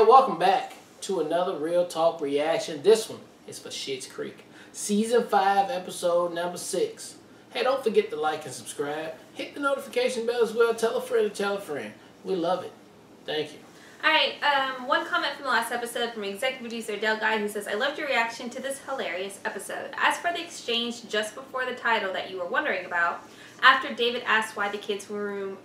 Yeah, welcome back to another Real Talk reaction. This one is for Schitt's Creek. Season 5, episode number 6. Hey, don't forget to like and subscribe. Hit the notification bell as well. Tell a friend to tell a friend. We love it. Thank you. Alright, one comment from the last episode from executive producer Del Guy, who says, I loved your reaction to this hilarious episode. As for the exchange just before the title that you were wondering about, after David asked why the kids' room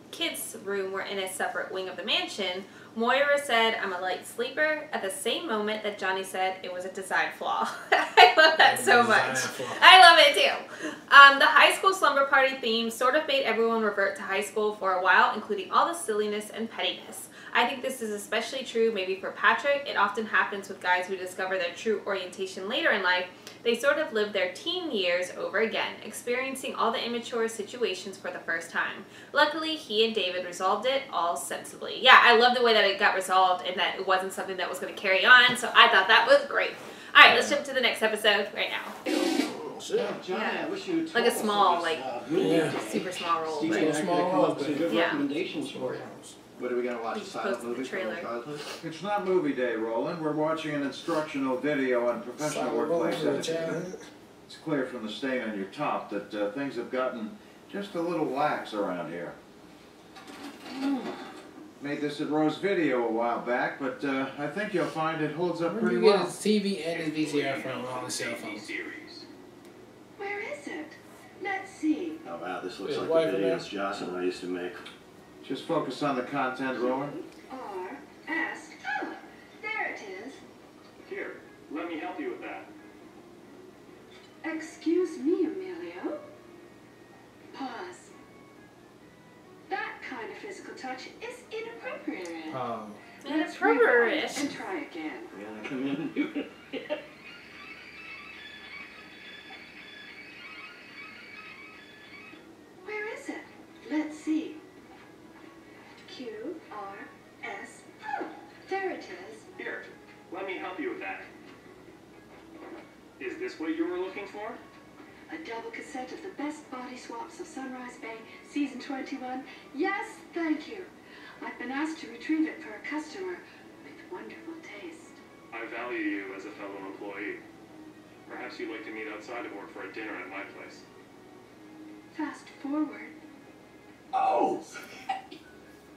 were in a separate wing of the mansion, Moira said, I'm a light sleeper, at the same moment that Johnny said it was a design flaw. I love that so much. I love it too. The high school slumber party theme sort of made everyone revert to high school for a while, including all the silliness and pettiness. I think this is especially true maybe for Patrick. It often happens with guys who discover their true orientation later in life. They sort of live their teen years over again, experiencing all the immature situations for the first time. Luckily, he and David resolved it all sensibly. Yeah, I love the way that it got resolved and that it wasn't something that was going to carry on, so I thought that was great. Alright, let's jump to the next episode right now. Johnny, I wish you would like a small, super small role. Recommendations for you. What are we going to watch? A silent movie from your childhood? It's not movie day, Roland. We're watching an instructional video on professional workplace etiquette. It's clear from the stain on your top that things have gotten just a little lax around here. Made this at Rose Video a while back, but I think you'll find it holds up pretty well. Where do you get his TV and his VCR from on the cell phone? Where is it? Let's see. Oh wow, this looks like the videos Josh and I used to make. Just focus on the content, Roland. R-S. Oh, there it is. Here, let me help you with that. Excuse me, Emilio. Pause. That kind of physical touch is inappropriate. Inappropriate. And try again. Yeah, come in and do it. Where is it? Let's see. Q-R-S. Oh, there it is. Here, let me help you with that. Is this what you were looking for? A double cassette of the best body swaps of Sunrise Bay, Season 21. Yes, thank you. I've been asked to retrieve it for a customer with wonderful taste. I value you as a fellow employee. Perhaps you'd like to meet outside of work for a dinner at my place. Fast forward. Oh!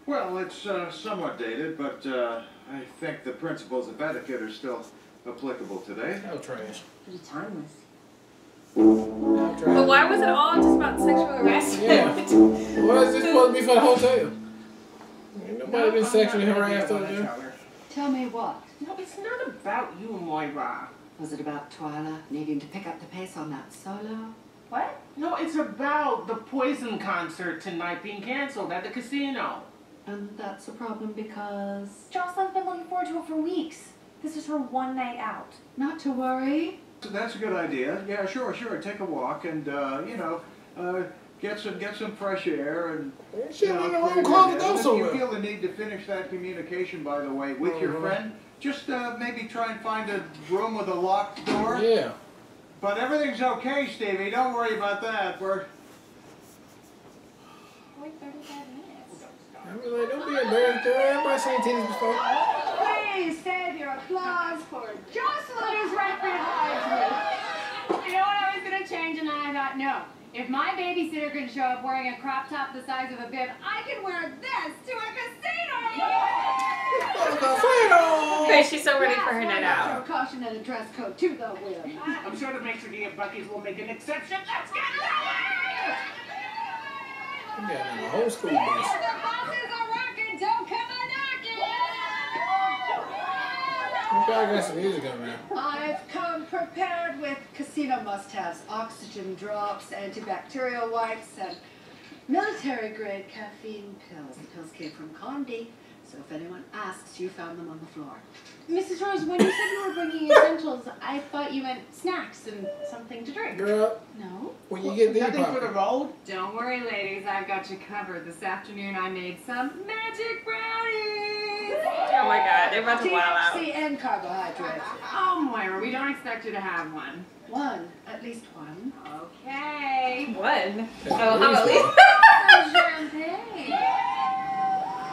Well, it's somewhat dated, but I think the principles of etiquette are still applicable today. No trash. Pretty timeless. No trash. But why was it all just about sexual harassment? Yeah. What is this supposed to be for the hotel? Ain't nobody been sexually harassed over there. Tell me what? No, it's not about you, Moira. Was it about Twyla needing to pick up the pace on that solo? What? No, it's about the Poison concert tonight being canceled at the casino. And that's a problem because... Jocelyn's been looking forward to it for weeks. This is her one night out. Not to worry. That's a good idea. Yeah, sure. Take a walk and, get some fresh air and... She in the wrong clothes to go somewhere. If you feel the need to finish that communication, by the way, with your friend, just maybe try and find a room with a locked door. Yeah. But everything's okay, Stevie. Don't worry about that. We're... Wait 35 minutes. I was like, don't be embarrassed. Everybody seen titties before. Please save your applause for Jocelyn, who's right behind me. You know what I was going to change, and then I thought, no. If my babysitter can show up wearing a crop top the size of a bib, I can wear this to a casino! Okay, she's so ready for her night out. Caution and a dress code to the whim. I'm sure the Mexican and Buc-ee's will make an exception. Let's get going! You got in the whole school The bus. bosses are rocking, don't come a-knocking! You probably got some music on there. I've come prepared with casino must-haves, oxygen drops, antibacterial wipes, and military-grade caffeine pills. The pills came from Condi, so if anyone asks, you found them on the floor. Mrs. Rose, when you said you were bringing essentials, I thought you meant snacks and something to drink. Girl, No? when you get Nothing for the there, road? Don't worry, ladies, I've got you covered. This afternoon I made some magic brownies! Oh my god, they're about to wild out. THC and carbohydrates. Oh, Moira, we don't expect you to have one. One, at least one. Okay. One? That's Oh, how at least? Champagne.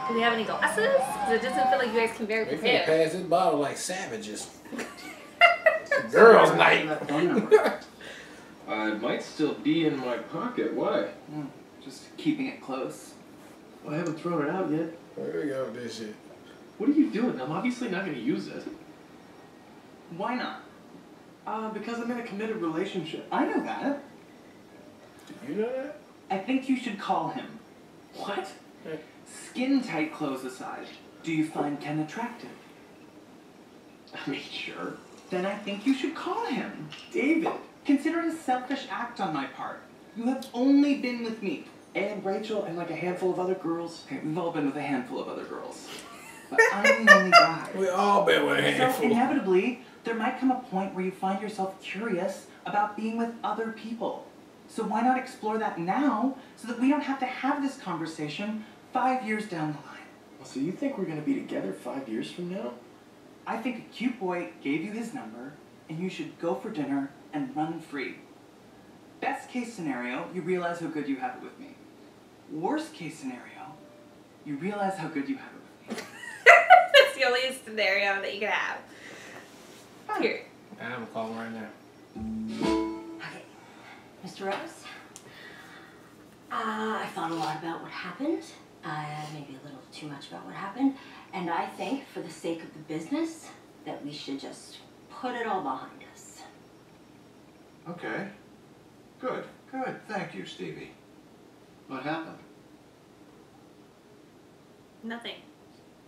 Do we have any glasses? Because it doesn't feel like you guys can very We can prepare. pass this bottle like savages. It's a girls' night. It might still be in my pocket. Why? Just keeping it close. Well, I haven't thrown it out yet. There we go with this shit. What are you doing? I'm obviously not going to use it. Why not? Because I'm in a committed relationship. I know that. Do you know that? I think you should call him. What? Skin-tight clothes aside, do you find Ken attractive? I mean, sure. Then I think you should call him. David, consider it a selfish act on my part. You have only been with me. And Rachel and like a handful of other girls. Okay, we've all been with a handful of other girls. But I'm the only guy. We all been with a So handful. inevitably, there might come a point where you find yourself curious about being with other people. So why not explore that now so that we don't have to have this conversation 5 years down the line? So you think we're going to be together 5 years from now? I think a cute boy gave you his number, and you should go for dinner and run free. Best case scenario, you realize how good you have it with me. Worst case scenario, you realize how good you have it with me. That's the only scenario that you can have. Here. I'm calling right now. Okay, Mr. Rose, I thought a lot about what happened, maybe a little too much about what happened, and I think for the sake of the business that we should just put it all behind us. Okay. Good. Thank you, Stevie. What happened? Nothing.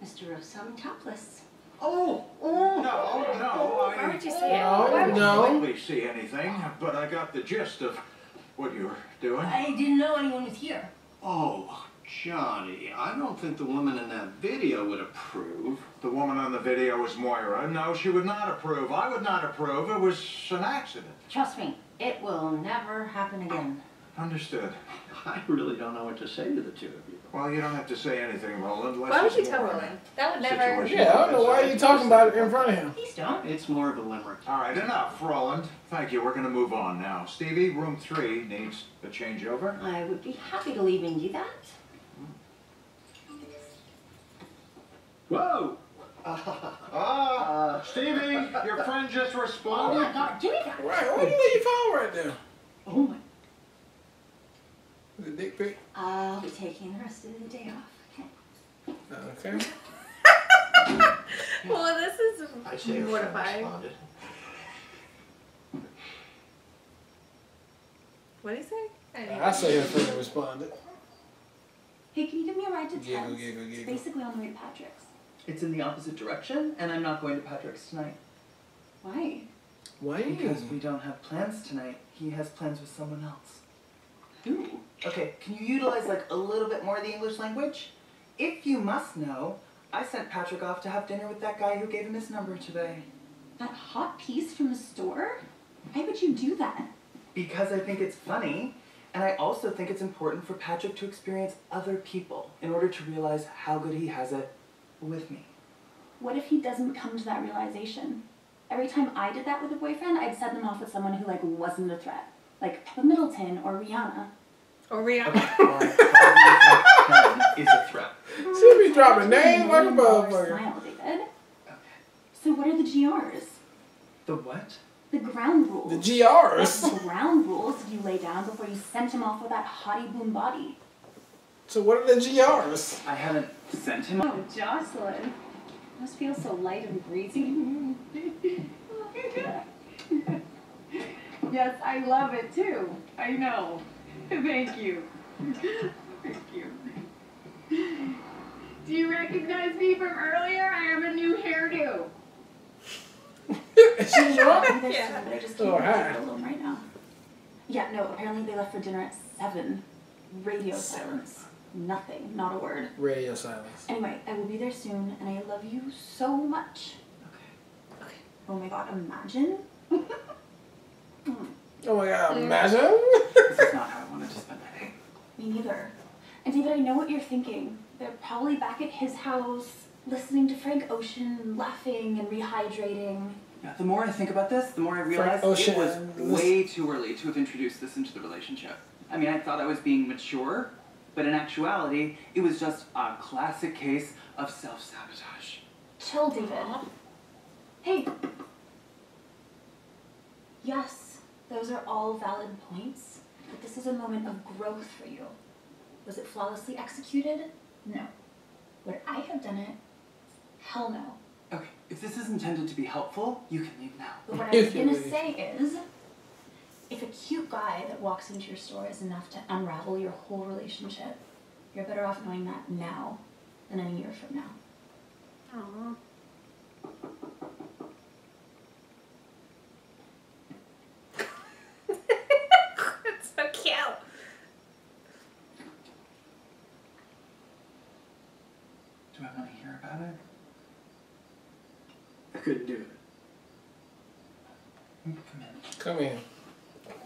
Mr. Rose, I'm topless. No. Why would you say it? I didn't really see anything, but I got the gist of what you were doing. I didn't know anyone was here. Oh, Johnny, I don't think the woman in that video would approve. The woman on the video was Moira. No, she would not approve. I would not approve. It was an accident. Trust me, it will never happen again. Understood. I really don't know what to say to the two of you. Well, you don't have to say anything, Roland. Why would you tell Roland? That would never... Yeah, I don't know why you're talking about it in front of him. Please don't. It's more of a limerick. All right, enough, Roland. Thank you. We're going to move on now. Stevie, room 3 needs a changeover. I would be happy to leave and do that. Whoa! Stevie, your friend just Oh responded. my God, give me that. Right, why you leave your phone right there? Oh my. The dick pic? I'll be taking the rest of the day off. Okay. Okay. Well, this is I say her friend mortifying. responded. What did he say? I say her friend responded. Hey, can you give me a ride to Giggle, Ted's? giggle, It's giggle. basically on the way to Patrick's. It's in the opposite direction, and I'm not going to Patrick's tonight. Why? Why? Because we don't have plans tonight. He has plans with someone else. Who? Okay, can you utilize like a little bit more of the English language? If you must know, I sent Patrick off to have dinner with that guy who gave him his number today. That hot piece from the store? Why would you do that? Because I think it's funny, and I also think it's important for Patrick to experience other people in order to realize how good he has it with me. What if he doesn't come to that realization? Every time I did that with a boyfriend, I'd set them off with someone who like wasn't a threat. Like Peppa Middleton or Rihanna. Or Rihanna. Okay, Ken is a threat. She be dropping names like a motherfucker. Smile, David. Okay. So what are the GRs? The what? The ground rules. The GRs? The ground rules you lay down before you sent him off with that hottie boom body. So what are the GRs? I haven't sent him. Oh, Jocelyn. Must feel so light and breezy. Yes, I love it too. I know. Thank you. Thank you. Do you recognize me from earlier? I have a new hairdo. She's right. Yeah. But I just Oh, can't hi. leave alone right now. Yeah, no, apparently they left for dinner at 7. Radio silence. Nothing. Not a word. Radio silence. Anyway, I will be there soon, and I love you so much. Okay. Okay. Oh my God, imagine. Oh my God, imagine. This is not how I wanted to spend my day. Me neither. And David, I know what you're thinking. They're probably back at his house, listening to Frank Ocean, laughing and rehydrating. Yeah, the more I think about this, the more I realize it was way too early to have introduced this into the relationship. I mean, I thought I was being mature, But in actuality, it was just a classic case of self-sabotage. Chill, David. Hey. Yes, those are all valid points, but this is a moment of growth for you. Was it flawlessly executed? No. Would I have done it? Hell no. Okay, if this is intended to be helpful, you can leave now. But what I was gonna say is, if a cute guy that walks into your store is enough to unravel your whole relationship, you're better off knowing that now than a year from now. Aww. That's so cute. Do I want to hear about it? I couldn't do it. Come in. Come in.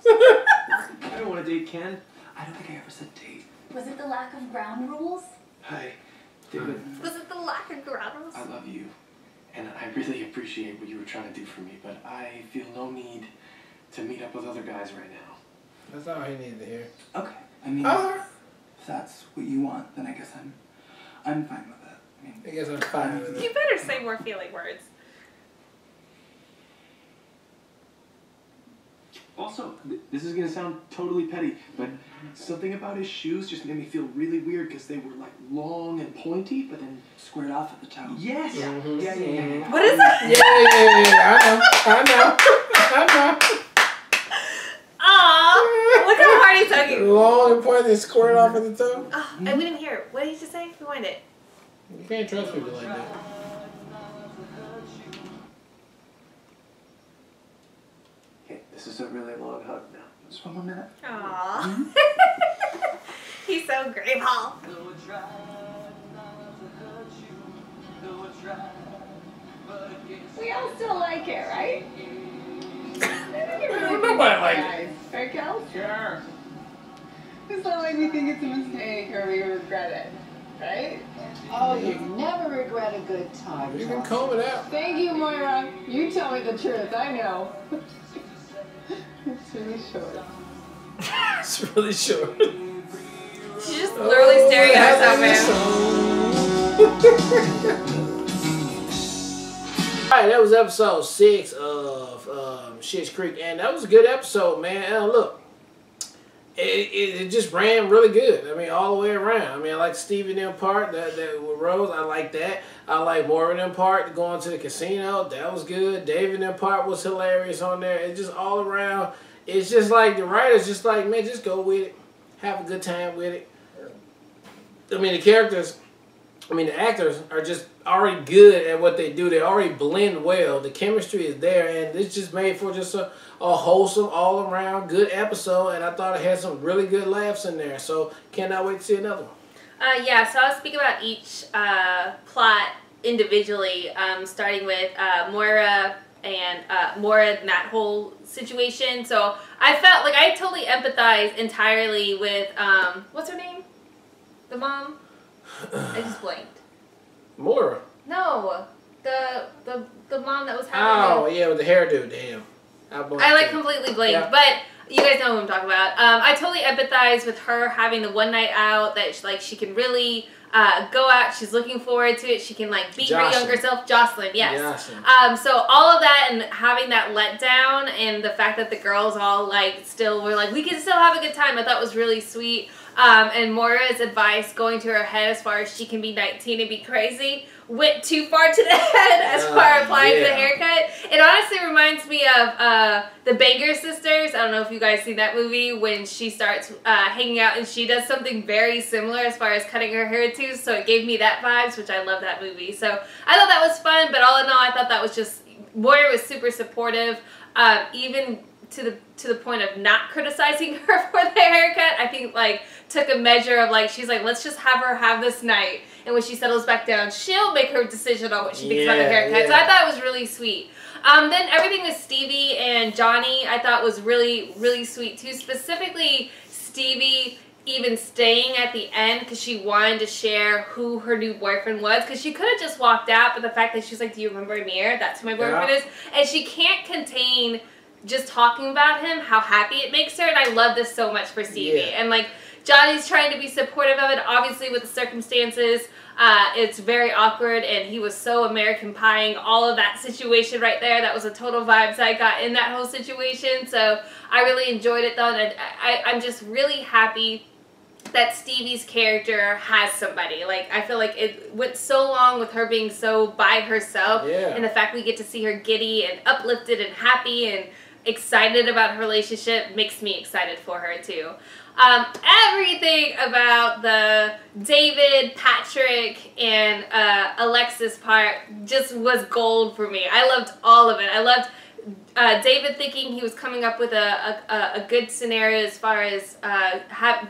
I don't want to date Ken. I don't think I ever said date. Was it the lack of ground rules? Hi, David. Was it the lack of grounds? I love you, and I really appreciate what you were trying to do for me, but I feel no need to meet up with other guys right now. That's all he needed to hear. Okay, I mean, if that's what you want, then I guess I'm fine with it. I guess I'm fine with it. You better say more feeling words. Also, this is going to sound totally petty, but something about his shoes just made me feel really weird because they were like long and pointy, but then squared off at the toe. Yes! Mm-hmm. Yeah. What is that? Yeah. I know. Aw, look how hard he's tugging. Long and pointy, squared off at the toe. Oh, and we didn't hear it. What did he just say? Rewind it. You can't trust people like that. Okay, this is a really long hug now. Just one more minute. Aww. He's so great, Paul. We all still like it, right? Nobody like it. Right, Kel? Sure. Just don't make me think it's a mistake or we regret it, right? Oh, you never regret a good time. You can comb it out. Thank you, Moira. You tell me the truth. I know. It's really short. It's really short. She's just literally staring at herself, man. Alright, that was episode 6 of Schitt's Creek, and that was a good episode, man. And look, it just ran really good. I mean, all the way around. I mean, I like Stevie and them part that with Rose. I like that. I like Moira and them part going to the casino. That was good. David and them part was hilarious on there. It's just all around. It's just like the writers just like, man, just go with it. Have a good time with it. I mean, the characters, the actors are just already good at what they do. They already blend well. The chemistry is there, and it's just made for just a wholesome, all-around good episode, and I thought it had some really good laughs in there, so cannot wait to see another one. Yeah, so I'll speak about each plot individually, starting with Moira and that whole situation. So I felt like I totally empathized entirely with, what's her name? The mom? I just blanked. Moira. No, the mom that was having. Oh yeah, with the hairdo. Damn. I like completely blanked, yeah. but you guys know who I'm talking about. I totally empathize with her having the one night out that she can really go out. She's looking forward to it. She can like beat her younger self. Jocelyn, yes. So all of that and having that letdown and the fact that the girls all like still were like, we can still have a good time, I thought was really sweet. And Moira's advice going to her head as far as she can be 19 and be crazy went too far to the head as far as applying to the haircut. It honestly reminds me of the Banger Sisters. I don't know if you guys seen that movie when she starts hanging out and she does something very similar as far as cutting her hair too. So it gave me that vibes, which I love that movie. So I thought that was fun, but all in all, I thought that was just, Moira was super supportive, even to the point of not criticizing her for the haircut. I think like took a measure of like, she's like, let's just have her have this night, and when she settles back down, she'll make her decision on what she thinks about the haircut. So I thought it was really sweet. Then everything with Stevie and Johnny I thought was really, really sweet too. Specifically Stevie even staying at the end because she wanted to share who her new boyfriend was, because she could have just walked out, but the fact that she's like, do you remember Amir? That's who my boyfriend is. And she can't contain just talking about him, how happy it makes her, and I love this so much for Stevie. And like, Johnny's trying to be supportive of it. Obviously, with the circumstances, it's very awkward, and he was so American Pie-ing all of that situation right there. That was a total vibes I got in that whole situation. So I really enjoyed it, though, and I'm just really happy that Stevie's character has somebody. Like, I feel like it went so long with her being so by herself, and the fact we get to see her giddy and uplifted and happy and excited about her relationship makes me excited for her too. Everything about the David, Patrick, and Alexis part just was gold for me. I loved all of it. I loved David thinking he was coming up with a good scenario as far as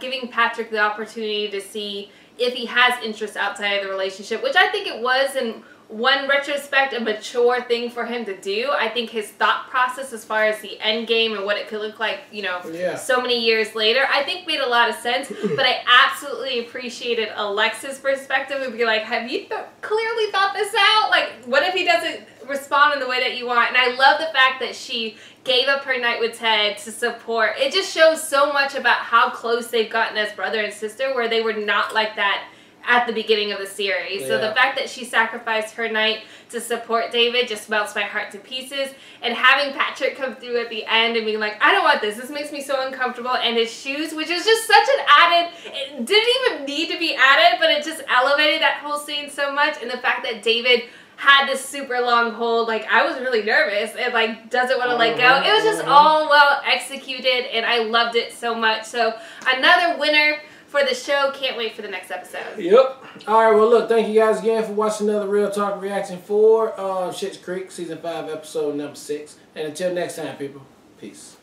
giving Patrick the opportunity to see if he has interest outside of the relationship, which I think it was in one retrospect a mature thing for him to do. I think his thought process as far as the end game and what it could look like, you know, so many years later, I think made a lot of sense. But I absolutely appreciated Alexis' perspective and be like, have you clearly thought this out? Like, what if he doesn't respond in the way that you want? And I love the fact that she gave up her night with Ted to support. It just shows so much about how close they've gotten as brother and sister, where they were not like that at the beginning of the series. So the fact that she sacrificed her night to support David just melts my heart to pieces. And having Patrick come through at the end and being like, I don't want this. This makes me so uncomfortable. And his shoes, which is just such an added, it didn't even need to be added, but it just elevated that whole scene so much. And the fact that David had this super long hold, like, I was really nervous and like doesn't want to let go. It was just all well executed, and I loved it so much. So another winner for the show. Can't wait for the next episode. Yep. All right, well, look, thank you guys again for watching another Real Talk reaction for Schitt's Creek, Season 5, Episode number 6. And until next time, people, peace.